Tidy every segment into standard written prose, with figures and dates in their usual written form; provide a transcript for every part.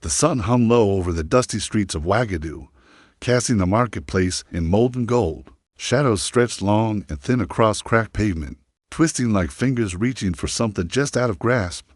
The sun hung low over the dusty streets of Ouagadougou, casting the marketplace in molten gold. Shadows stretched long and thin across cracked pavement, twisting like fingers reaching for something just out of grasp.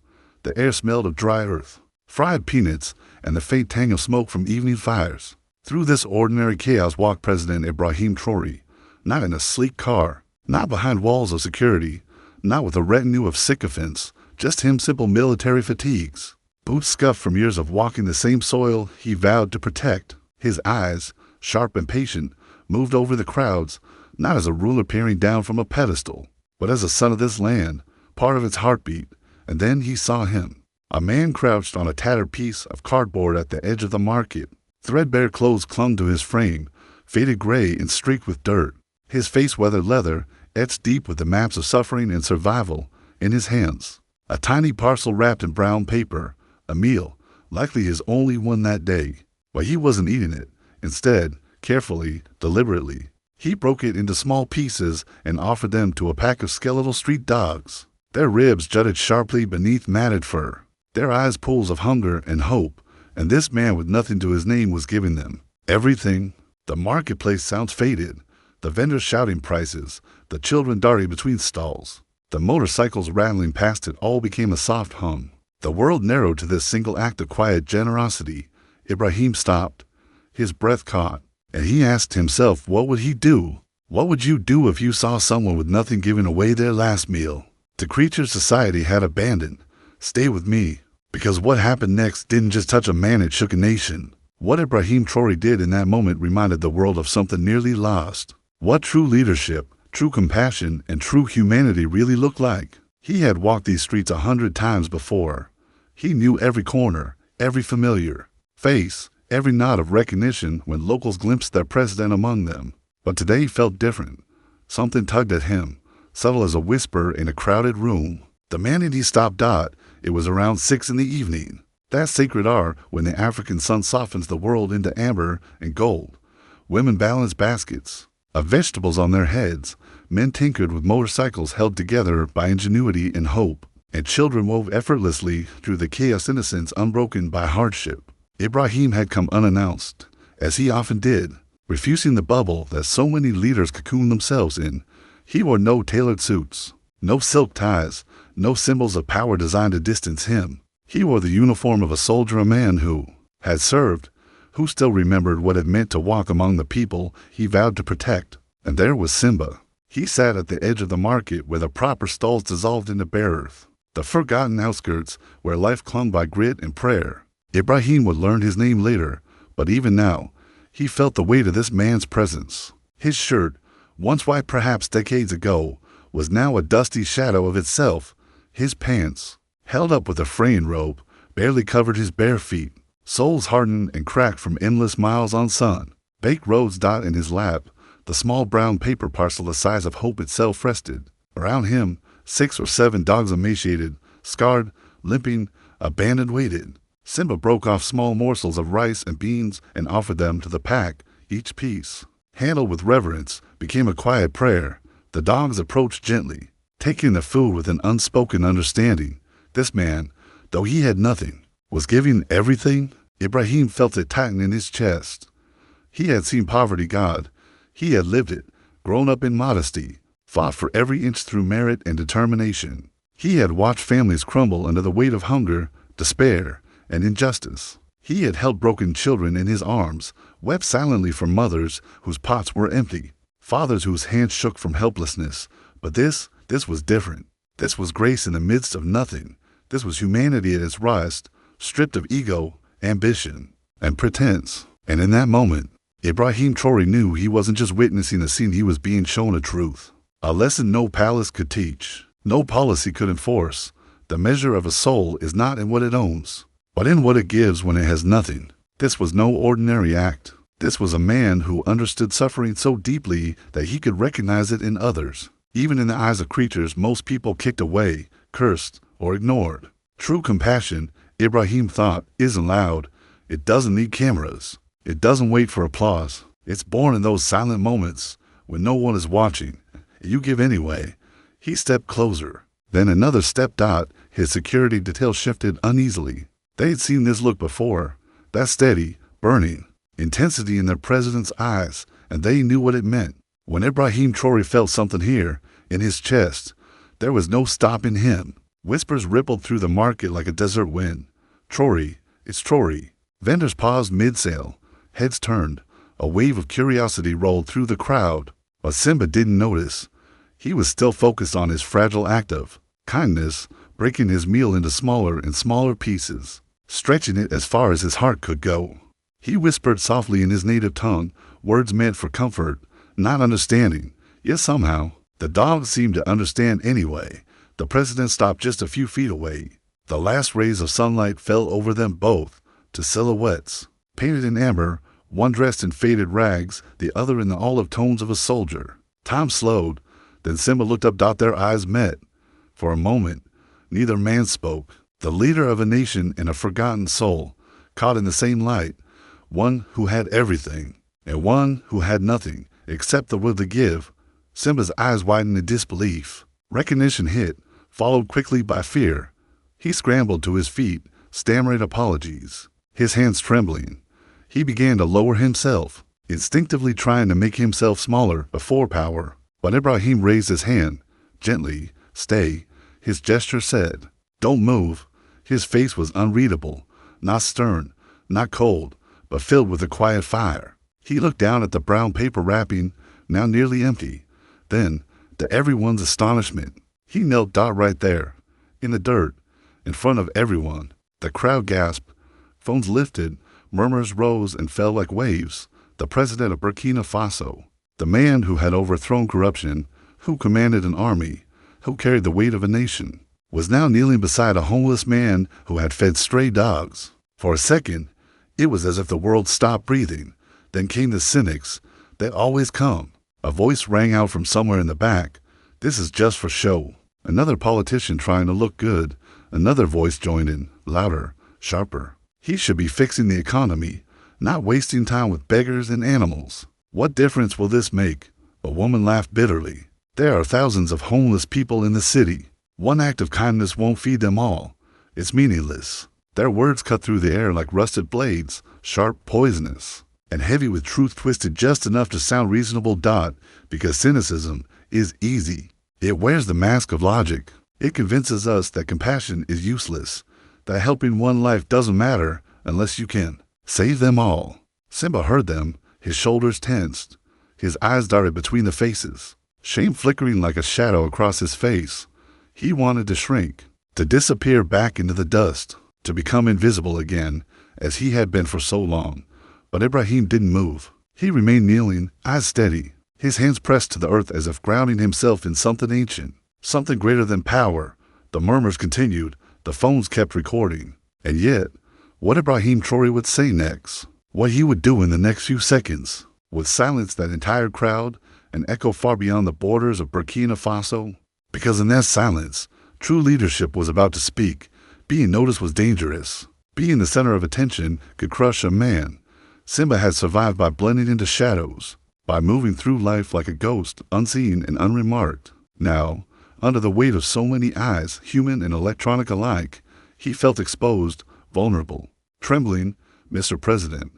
The air smelled of dry earth, fried peanuts, and the faint tang of smoke from evening fires. Through this ordinary chaos walked President Ibrahim Traoré, not in a sleek car, not behind walls of security, not with a retinue of sycophants, just him simple military fatigues. Boots scuffed from years of walking the same soil he vowed to protect. His eyes, sharp and patient, moved over the crowds, not as a ruler peering down from a pedestal, but as a son of this land, part of its heartbeat. And then he saw him, a man crouched on a tattered piece of cardboard at the edge of the market. Threadbare clothes clung to his frame, faded gray and streaked with dirt. His face weathered leather, etched deep with the maps of suffering and survival. In his hands, a tiny parcel wrapped in brown paper, a meal, likely his only one that day. But he wasn't eating it. Instead, carefully, deliberately, he broke it into small pieces and offered them to a pack of skeletal street dogs. Their ribs jutted sharply beneath matted fur, their eyes pools of hunger and hope, and this man with nothing to his name was giving them everything. The marketplace sounds faded, the vendors shouting prices, the children darting between stalls, the motorcycles rattling past it all became a soft hum. The world narrowed to this single act of quiet generosity. Ibrahim stopped, his breath caught, and he asked himself, what would he do? What would you do if you saw someone with nothing giving away their last meal? The creatures society had abandoned. Stay with me, because what happened next didn't just touch a man, it shook a nation. What Ibrahim Traoré did in that moment reminded the world of something nearly lost. What true leadership, true compassion, and true humanity really looked like. He had walked these streets 100 times before. He knew every corner, every familiar face, every nod of recognition when locals glimpsed their president among them. But today felt different. Something tugged at him, subtle as a whisper in a crowded room. The minute he stopped, it was around 6 in the evening. That sacred hour when the African sun softens the world into amber and gold. Women balanced baskets of vegetables on their heads. Men tinkered with motorcycles held together by ingenuity and hope. And children wove effortlessly through the chaos, innocence unbroken by hardship. Ibrahim had come unannounced, as he often did, refusing the bubble that so many leaders cocoon themselves in. He wore no tailored suits, no silk ties, no symbols of power designed to distance him. He wore the uniform of a soldier, a man who had served, who still remembered what it meant to walk among the people he vowed to protect. And there was Simba. He sat at the edge of the market where the proper stalls dissolved into bare earth, the forgotten outskirts where life clung by grit and prayer. Ibrahim would learn his name later, but even now, he felt the weight of this man's presence. His shirt, once white perhaps decades ago, was now a dusty shadow of itself. His pants, held up with a fraying rope, barely covered his bare feet, soles hardened and cracked from endless miles on sun. Baked roads dot in his lap, the small brown paper parcel the size of hope itself rested. Around him, 6 or 7 dogs, emaciated, scarred, limping, abandoned, waited. Simba broke off small morsels of rice and beans and offered them to the pack. Each piece, handled with reverence, became a quiet prayer. The dogs approached gently, taking the food with an unspoken understanding. This man, though he had nothing, was giving everything. Ibrahim felt it tighten in his chest. He had seen poverty, God. He had lived it, grown up in modesty, fought for every inch through merit and determination. He had watched families crumble under the weight of hunger, despair, and injustice. He had held broken children in his arms, wept silently for mothers whose pots were empty, fathers whose hands shook from helplessness. But this was different. This was grace in the midst of nothing. This was humanity at its rawest, stripped of ego, ambition, and pretense. And in that moment, Ibrahim Traoré knew he wasn't just witnessing a scene, he was being shown a truth. A lesson no palace could teach, no policy could enforce. The measure of a soul is not in what it owns, but in what it gives when it has nothing. This was no ordinary act. This was a man who understood suffering so deeply that he could recognize it in others, even in the eyes of creatures most people kicked away, cursed, or ignored. True compassion, Ibrahim thought, isn't loud. It doesn't need cameras. It doesn't wait for applause. It's born in those silent moments when no one is watching. You give anyway. He stepped closer. Then another step. His security detail shifted uneasily. They had seen this look before, that steady, burning intensity in their president's eyes, and they knew what it meant. When Ibrahim Traoré felt something here, in his chest, there was no stopping him. Whispers rippled through the market like a desert wind. Traoré, it's Traoré. Vendors paused mid-sale, heads turned. A wave of curiosity rolled through the crowd, but Simba didn't notice. He was still focused on his fragile act of kindness, breaking his meal into smaller and smaller pieces, stretching it as far as his heart could go. He whispered softly in his native tongue, words meant for comfort, not understanding. Yet somehow, the dogs seemed to understand anyway. The president stopped just a few feet away. The last rays of sunlight fell over them both, to silhouettes, painted in amber, one dressed in faded rags, the other in the olive tones of a soldier. Time slowed, then Simba looked up. Their eyes met. For a moment, neither man spoke. The leader of a nation and a forgotten soul, caught in the same light, one who had everything, and one who had nothing except the will to give. Simba's eyes widened in disbelief. Recognition hit, followed quickly by fear. He scrambled to his feet, stammering apologies, his hands trembling. He began to lower himself, instinctively trying to make himself smaller before power. But Ibrahim raised his hand, gently. Stay, his gesture said. Don't move. His face was unreadable, not stern, not cold, but filled with a quiet fire. He looked down at the brown paper wrapping, now nearly empty. Then, to everyone's astonishment, he knelt right there, in the dirt, in front of everyone. The crowd gasped. Phones lifted, murmurs rose and fell like waves. The president of Burkina Faso, the man who had overthrown corruption, who commanded an army, who carried the weight of a nation, was now kneeling beside a homeless man who had fed stray dogs. For a second, it was as if the world stopped breathing. Then came the cynics. They always come. A voice rang out from somewhere in the back. This is just for show. Another politician trying to look good. Another voice joined in, louder, sharper. He should be fixing the economy, not wasting time with beggars and animals. What difference will this make? A woman laughed bitterly. There are thousands of homeless people in the city. One act of kindness won't feed them all. It's meaningless. Their words cut through the air like rusted blades, sharp, poisonous, and heavy with truth twisted just enough to sound reasonable. Because cynicism is easy. It wears the mask of logic. It convinces us that compassion is useless, that helping one life doesn't matter unless you can save them all. Simba heard them, his shoulders tensed, his eyes darted between the faces, shame flickering like a shadow across his face. He wanted to shrink, to disappear back into the dust, to become invisible again, as he had been for so long. But Ibrahim didn't move. He remained kneeling, eyes steady, his hands pressed to the earth as if grounding himself in something ancient, something greater than power. The murmurs continued, the phones kept recording. And yet, what Ibrahim Traoré would say next, what he would do in the next few seconds, would silence that entire crowd and echo far beyond the borders of Burkina Faso. Because in that silence, true leadership was about to speak. Being noticed was dangerous. Being the center of attention could crush a man. Simba had survived by blending into shadows, by moving through life like a ghost, unseen and unremarked. Now, under the weight of so many eyes, human and electronic alike, he felt exposed, vulnerable, trembling. Mr. President,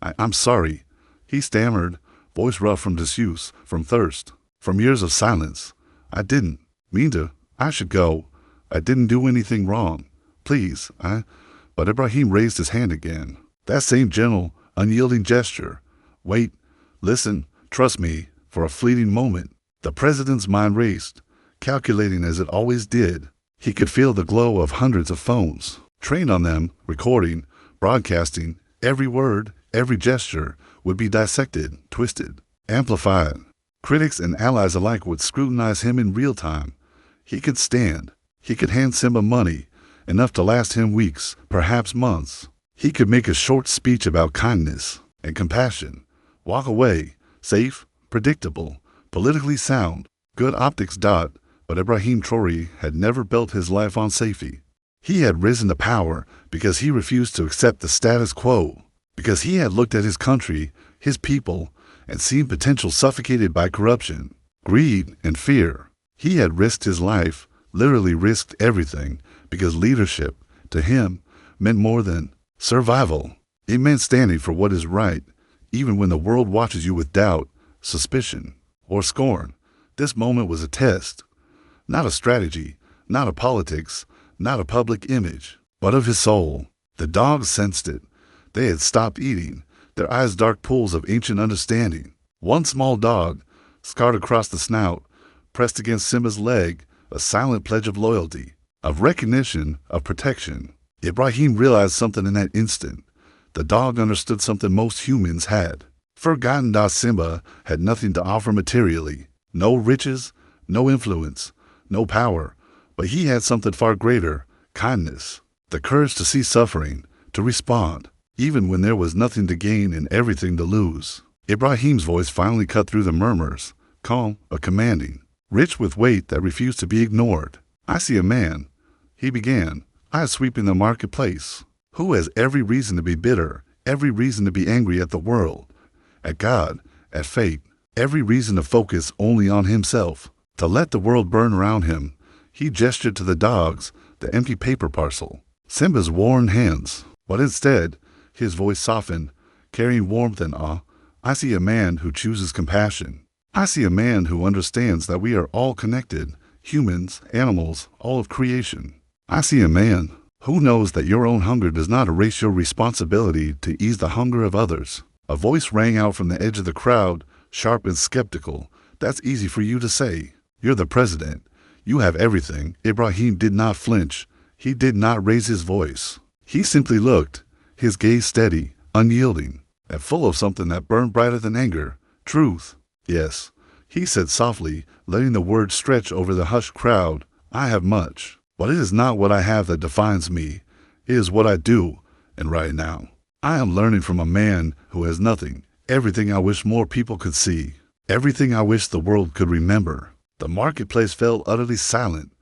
I'm sorry, he stammered, voice rough from disuse, from thirst, from years of silence. I didn't mean to. I should go. I didn't do anything wrong. Please, But Ibrahim raised his hand again. That same gentle, unyielding gesture. Wait, listen, trust me. For a fleeting moment, the president's mind raced, calculating as it always did. He could feel the glow of hundreds of phones, trained on them, recording, broadcasting. Every word, every gesture would be dissected, twisted, amplified. Critics and allies alike would scrutinize him in real time. He could stand. He could hand Simba money, enough to last him weeks, perhaps months. He could make a short speech about kindness and compassion. Walk away, safe, predictable, politically sound, good optics. But Ibrahim Traoré had never built his life on safety. He had risen to power because he refused to accept the status quo, because he had looked at his country, his people, and seen potential suffocated by corruption, greed, and fear. He had risked his life, literally risked everything, because leadership, to him, meant more than survival. It meant standing for what is right, even when the world watches you with doubt, suspicion, or scorn. This moment was a test, not a strategy, not a politics, not a public image, but of his soul. The dogs sensed it. They had stopped eating, their eyes dark pools of ancient understanding. One small dog, scarred across the snout, pressed against Simba's leg, a silent pledge of loyalty, of recognition, of protection. Ibrahim realized something in that instant. The dog understood something most humans had forgotten that Simba had nothing to offer materially, no riches, no influence, no power, but he had something far greater, kindness, the courage to see suffering, to respond, even when there was nothing to gain and everything to lose. Ibrahim's voice finally cut through the murmurs, calm but commanding, rich with weight that refused to be ignored. "I see a man," he began, "eyes sweeping the marketplace, who has every reason to be bitter, every reason to be angry at the world, at God, at fate, every reason to focus only on himself, to let the world burn around him." He gestured to the dogs, the empty paper parcel, Simba's worn hands, but instead, his voice softened, carrying warmth and awe. "I see a man who chooses compassion. I see a man who understands that we are all connected, humans, animals, all of creation. I see a man who knows that your own hunger does not erase your responsibility to ease the hunger of others." A voice rang out from the edge of the crowd, sharp and skeptical. "That's easy for you to say. You're the president. You have everything." Ibrahim did not flinch. He did not raise his voice. He simply looked, his gaze steady, unyielding, and full of something that burned brighter than anger. "Truth. Yes," he said softly, letting the words stretch over the hushed crowd. "I have much, but it is not what I have that defines me. It is what I do, and right now, I am learning from a man who has nothing, everything I wish more people could see, everything I wish the world could remember." The marketplace fell utterly silent.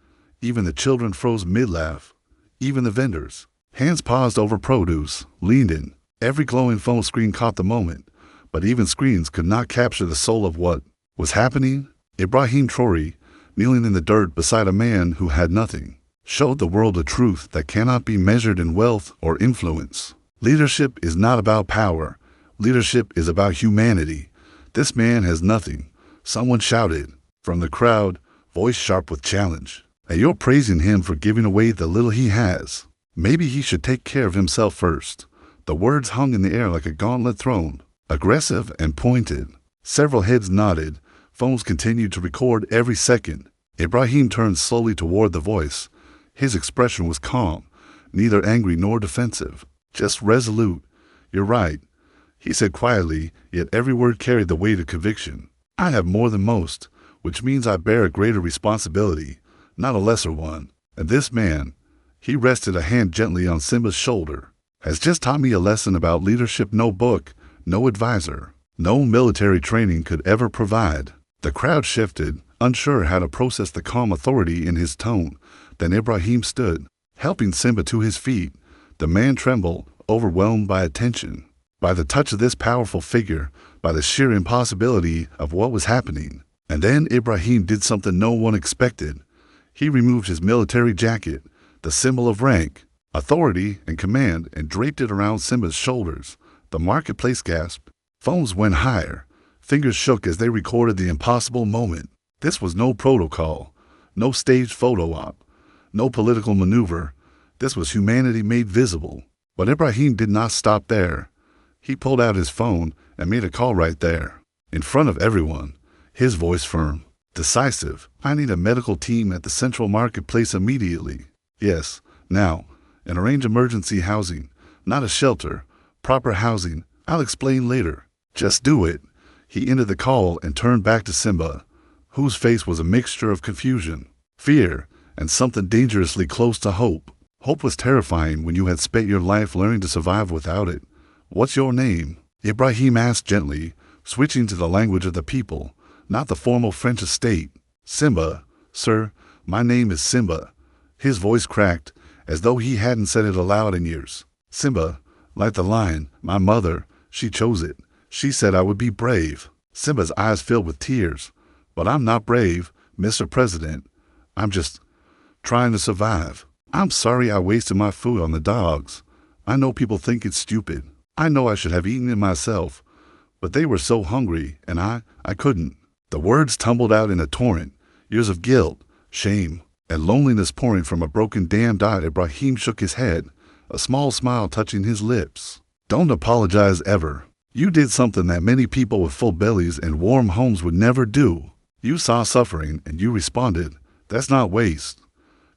Even the children froze mid-laugh. Even the vendors. Hands paused over produce, leaned in. Every glowing phone screen caught the moment, but even screens could not capture the soul of what was happening. Ibrahim Traoré, kneeling in the dirt beside a man who had nothing, showed the world a truth that cannot be measured in wealth or influence. Leadership is not about power. Leadership is about humanity. "This man has nothing," someone shouted from the crowd, voice sharp with challenge. "And you're praising him for giving away the little he has. Maybe he should take care of himself first." The words hung in the air like a gauntlet thrown, aggressive and pointed. Several heads nodded. Phones continued to record every second. Ibrahim turned slowly toward the voice. His expression was calm, neither angry nor defensive, just resolute. "You're right," he said quietly, yet every word carried the weight of conviction. "I have more than most, which means I bear a greater responsibility, not a lesser one. And this man," he rested a hand gently on Simba's shoulder, "has just taught me a lesson about leadership no book, no advisor, no military training could ever provide." The crowd shifted, unsure how to process the calm authority in his tone. Then Ibrahim stood, helping Simba to his feet. The man trembled, overwhelmed by attention, by the touch of this powerful figure, by the sheer impossibility of what was happening. And then Ibrahim did something no one expected. He removed his military jacket, the symbol of rank, authority, and command, and draped it around Simba's shoulders. The marketplace gasped. Phones went higher. Fingers shook as they recorded the impossible moment. This was no protocol, no staged photo op, no political maneuver. This was humanity made visible. But Ibrahim did not stop there. He pulled out his phone and made a call right there, in front of everyone, his voice firm, decisive. "I need a medical team at the central marketplace immediately. Yes, now, and arrange emergency housing, not a shelter, proper housing. I'll explain later. Just do it." He ended the call and turned back to Simba, whose face was a mixture of confusion, fear, and something dangerously close to hope. Hope was terrifying when you had spent your life learning to survive without it. "What's your name?" Ibrahim asked gently, switching to the language of the people, not the formal French estate. "Simba, sir, my name is Simba." His voice cracked, as though he hadn't said it aloud in years. "Simba, like the lion, my mother, she chose it. She said I would be brave." Simba's eyes filled with tears. "But I'm not brave, Mr. President. I'm just trying to survive." I'm sorry I wasted my food on the dogs. I know people think it's stupid. I know I should have eaten it myself, but they were so hungry, and I couldn't." The words tumbled out in a torrent, years of guilt, shame, and loneliness pouring from a broken damned eye. Ibrahim shook his head, a small smile touching his lips. "Don't apologize ever. You did something that many people with full bellies and warm homes would never do. You saw suffering, and you responded. That's not waste.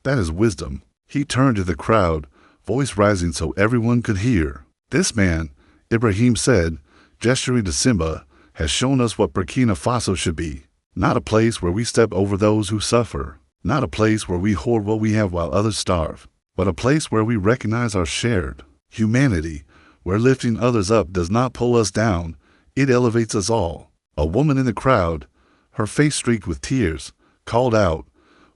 That is wisdom." He turned to the crowd, voice rising so everyone could hear. "This man," Ibrahim said, gesturing to Simba, "has shown us what Burkina Faso should be. Not a place where we step over those who suffer. Not a place where we hoard what we have while others starve. But a place where we recognize our shared humanity, where lifting others up does not pull us down, it elevates us all." A woman in the crowd, her face streaked with tears, called out,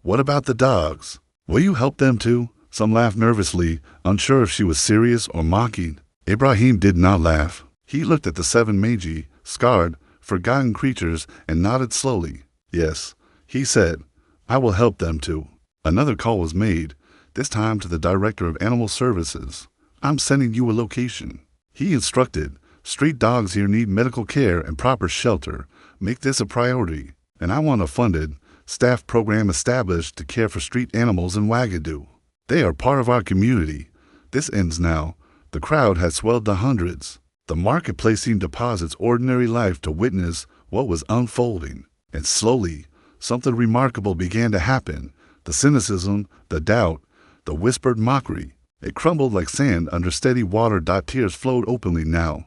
"What about the dogs? Will you help them too?" Some laughed nervously, unsure if she was serious or mocking. Ibrahim did not laugh. He looked at the 7 mangy, scarred, forgotten creatures and nodded slowly. "Yes," he said, "I will help them too." Another call was made, this time to the Director of Animal Services. "I'm sending you a location," he instructed. "Street dogs here need medical care and proper shelter. Make this a priority. And I want a funded, staff program established to care for street animals in Ouagadougou. They are part of our community. This ends now." The crowd had swelled to hundreds. The marketplace seemed to pause its ordinary life to witness what was unfolding. And slowly, something remarkable began to happen. The cynicism, the doubt, the whispered mockery. It crumbled like sand under steady water. Tears flowed openly now.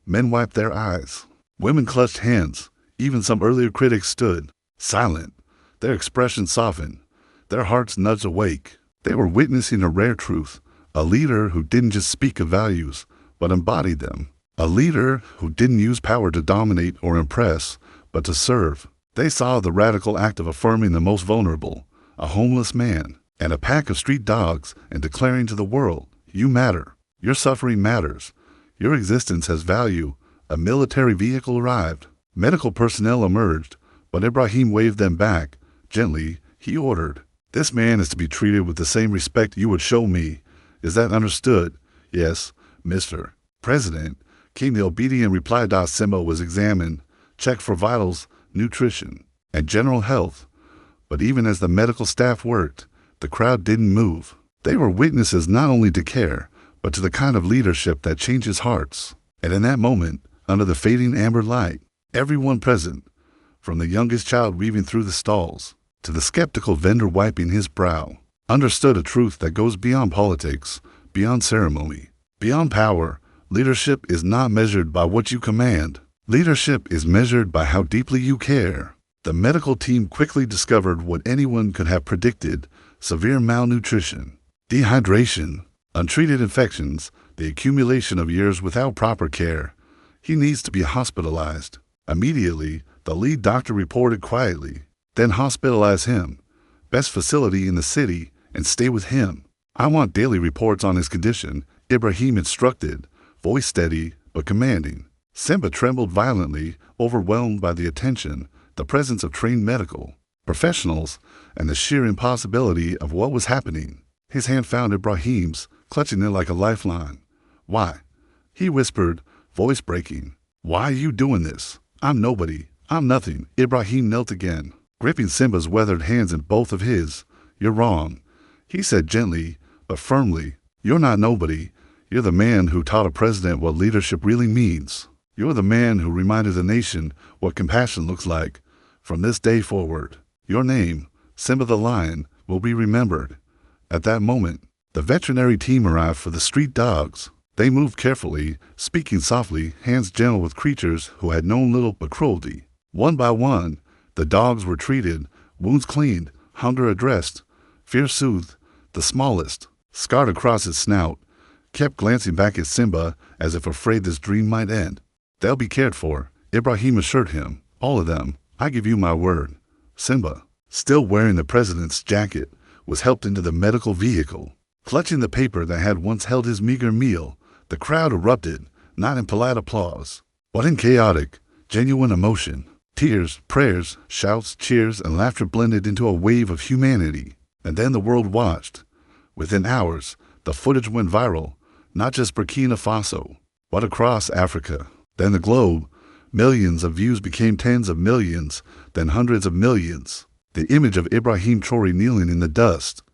Men wiped their eyes. Women clutched hands. Even some earlier critics stood, silent. Their expressions softened. Their hearts nudged awake. They were witnessing a rare truth. A leader who didn't just speak of values, but embodied them. A leader who didn't use power to dominate or impress, but to serve. They saw the radical act of affirming the most vulnerable, a homeless man, and a pack of street dogs, and declaring to the world, "You matter. Your suffering matters. Your existence has value." A military vehicle arrived. Medical personnel emerged, but Ibrahim waved them back. Gently, he ordered, "This man is to be treated with the same respect you would show me. Is that understood?" "Yes, Mr. President," came the obedient reply. Simba was examined, checked for vitals, nutrition, and general health. But even as the medical staff worked, the crowd didn't move. They were witnesses not only to care, but to the kind of leadership that changes hearts. And in that moment, under the fading amber light, everyone present, from the youngest child weaving through the stalls to the skeptical vendor wiping his brow, understood a truth that goes beyond politics, beyond ceremony, beyond power. Leadership is not measured by what you command. Leadership is measured by how deeply you care. The medical team quickly discovered what anyone could have predicted: severe malnutrition, dehydration, untreated infections, the accumulation of years without proper care. "He needs to be hospitalized." Immediately, the lead doctor reported quietly. "Then hospitalize him. Best facility in the city, and stay with him. I want daily reports on his condition," Ibrahim instructed, voice steady but commanding. Simba trembled violently, overwhelmed by the attention, the presence of trained medical professionals, and the sheer impossibility of what was happening. His hand found Ibrahim's, clutching it like a lifeline. "Why?" he whispered, voice breaking. "Why are you doing this? I'm nobody. I'm nothing." Ibrahim knelt again, gripping Simba's weathered hands in both of his. "You're wrong," he said gently but firmly. "You're not nobody. You're the man who taught a president what leadership really means. You're the man who reminded the nation what compassion looks like. From this day forward, your name, Simba the Lion, will be remembered." At that moment, the veterinary team arrived for the street dogs. They moved carefully, speaking softly, hands gentle with creatures who had known little but cruelty. One by one, the dogs were treated, wounds cleaned, hunger addressed, fear soothed. The smallest, scarred across its snout, kept glancing back at Simba as if afraid this dream might end. "They'll be cared for," Ibrahim assured him. "All of them. I give you my word." Simba, still wearing the president's jacket, was helped into the medical vehicle. Clutching the paper that had once held his meager meal, the crowd erupted, not in polite applause, but in chaotic, genuine emotion. Tears, prayers, shouts, cheers, and laughter blended into a wave of humanity. And then the world watched, Within hours, the footage went viral, not just Burkina Faso, but across Africa, then the globe. Millions of views became tens of millions, then hundreds of millions. The image of Ibrahim Traoré kneeling in the dust,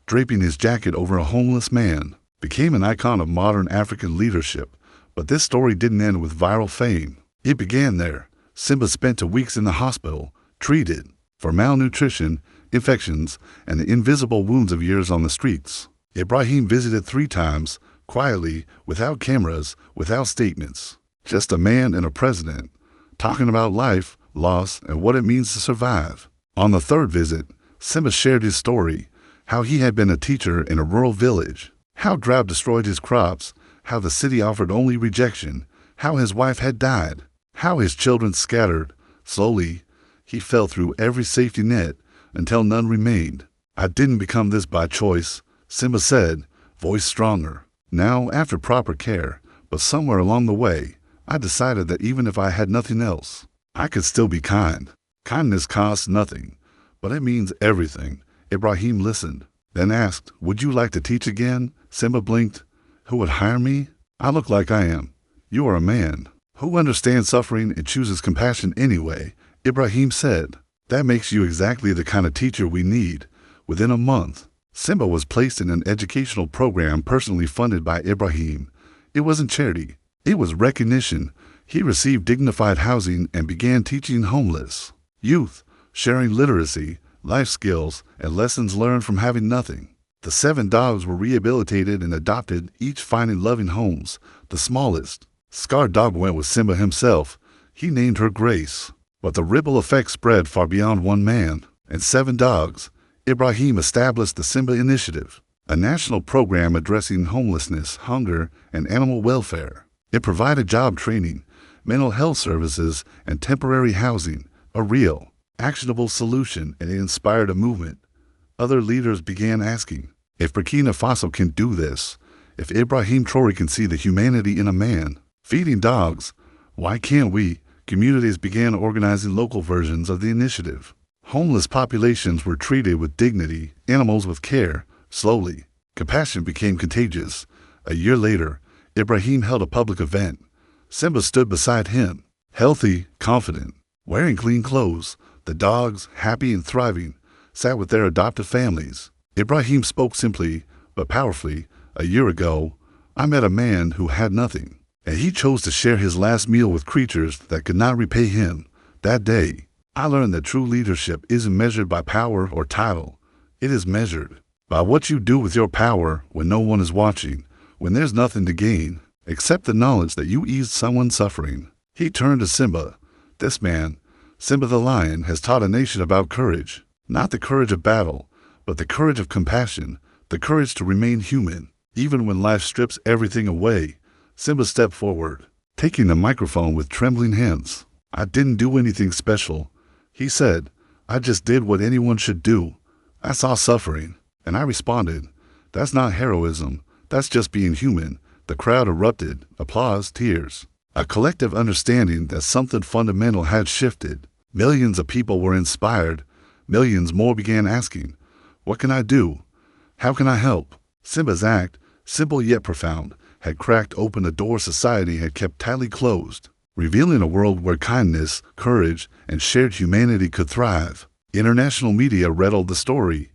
draping his jacket over a homeless man, became an icon of modern African leadership. But this story didn't end with viral fame. It began there. Simba spent 2 weeks in the hospital, treated for malnutrition, infections, and the invisible wounds of years on the streets. Ibrahim visited 3 times, quietly, without cameras, without statements. Just a man and a president, talking about life, loss, and what it means to survive. On the 3rd visit, Simba shared his story, how he had been a teacher in a rural village, how drought destroyed his crops, how the city offered only rejection, how his wife had died, how his children scattered. Slowly, he fell through every safety net until none remained. "I didn't become this by choice," Simba said, voice stronger. "Now, after proper care, but somewhere along the way, I decided that even if I had nothing else, I could still be kind. Kindness costs nothing, but it means everything." Ibrahim listened, then asked, "Would you like to teach again?" Simba blinked. "Who would hire me? I look like I am. You are a man who understands suffering and chooses compassion anyway," Ibrahim said. "That makes you exactly the kind of teacher we need." Within a month, Simba was placed in an educational program personally funded by Ibrahim. It wasn't charity. It was recognition. He received dignified housing and began teaching homeless youth, sharing literacy, life skills, and lessons learned from having nothing. The 7 dogs were rehabilitated and adopted, each finding loving homes. The smallest, scarred dog went with Simba himself. He named her Grace. But the ripple effect spread far beyond one man and 7 dogs. Ibrahim established the Simba Initiative, a national program addressing homelessness, hunger, and animal welfare. It provided job training, mental health services, and temporary housing, a real, actionable solution, and it inspired a movement. Other leaders began asking, if Burkina Faso can do this, if Ibrahim Traoré can see the humanity in a man feeding dogs, why can't we? Communities began organizing local versions of the initiative. Homeless populations were treated with dignity, animals with care. Slowly, compassion became contagious. A year later, Ibrahim held a public event. Simba stood beside him, healthy, confident, wearing clean clothes. The dogs, happy and thriving, sat with their adopted families. Ibrahim spoke simply, but powerfully. "A year ago, I met a man who had nothing, and he chose to share his last meal with creatures that could not repay him. That day, I learned that true leadership isn't measured by power or title. It is measured by what you do with your power when no one is watching, when there's nothing to gain, except the knowledge that you eased someone's suffering." He turned to Simba. "This man, Simba the lion, has taught a nation about courage. Not the courage of battle, but the courage of compassion, the courage to remain human, even when life strips everything away." Simba stepped forward, taking the microphone with trembling hands. "I didn't do anything special," he said. "I just did what anyone should do. I saw suffering, and I responded. That's not heroism, that's just being human." The crowd erupted, applause, tears. A collective understanding that something fundamental had shifted. Millions of people were inspired. Millions more began asking, "What can I do? How can I help?" Simba's act, simple yet profound, had cracked open a door society had kept tightly closed, revealing a world where kindness, courage, and shared humanity could thrive. International media read the story.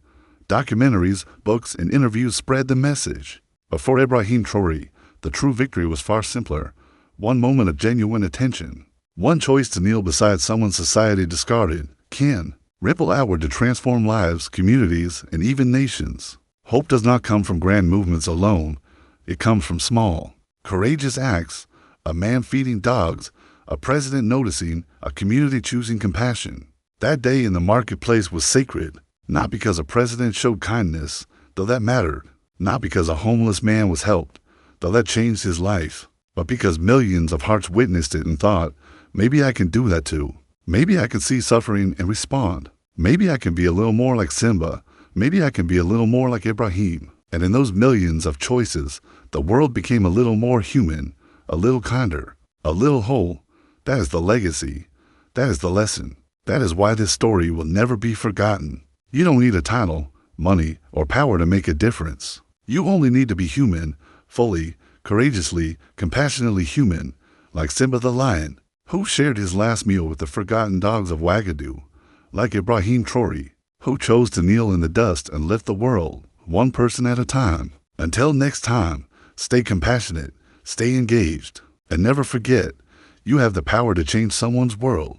Documentaries, books, and interviews spread the message. But for Ibrahim Traoré, the true victory was far simpler. One moment of genuine attention. One choice to kneel beside someone society discarded can ripple outward to transform lives, communities, and even nations. Hope does not come from grand movements alone. It comes from small, courageous acts. A man feeding dogs, a president noticing, a community choosing compassion. That day in the marketplace was sacred, not because a president showed kindness, though that mattered, not because a homeless man was helped, though that changed his life, but because millions of hearts witnessed it and thought, maybe I can do that too. Maybe I can see suffering and respond. Maybe I can be a little more like Simba. Maybe I can be a little more like Ibrahim. And in those millions of choices, the world became a little more human, a little kinder, a little whole. That is the legacy. That is the lesson. That is why this story will never be forgotten. You don't need a title, money, or power to make a difference. You only need to be human, fully, courageously, compassionately human, like Simba the lion, who shared his last meal with the forgotten dogs of Wagadu, like Ibrahim Traoré, who chose to kneel in the dust and lift the world, one person at a time. Until next time, stay compassionate, stay engaged, and never forget, you have the power to change someone's world.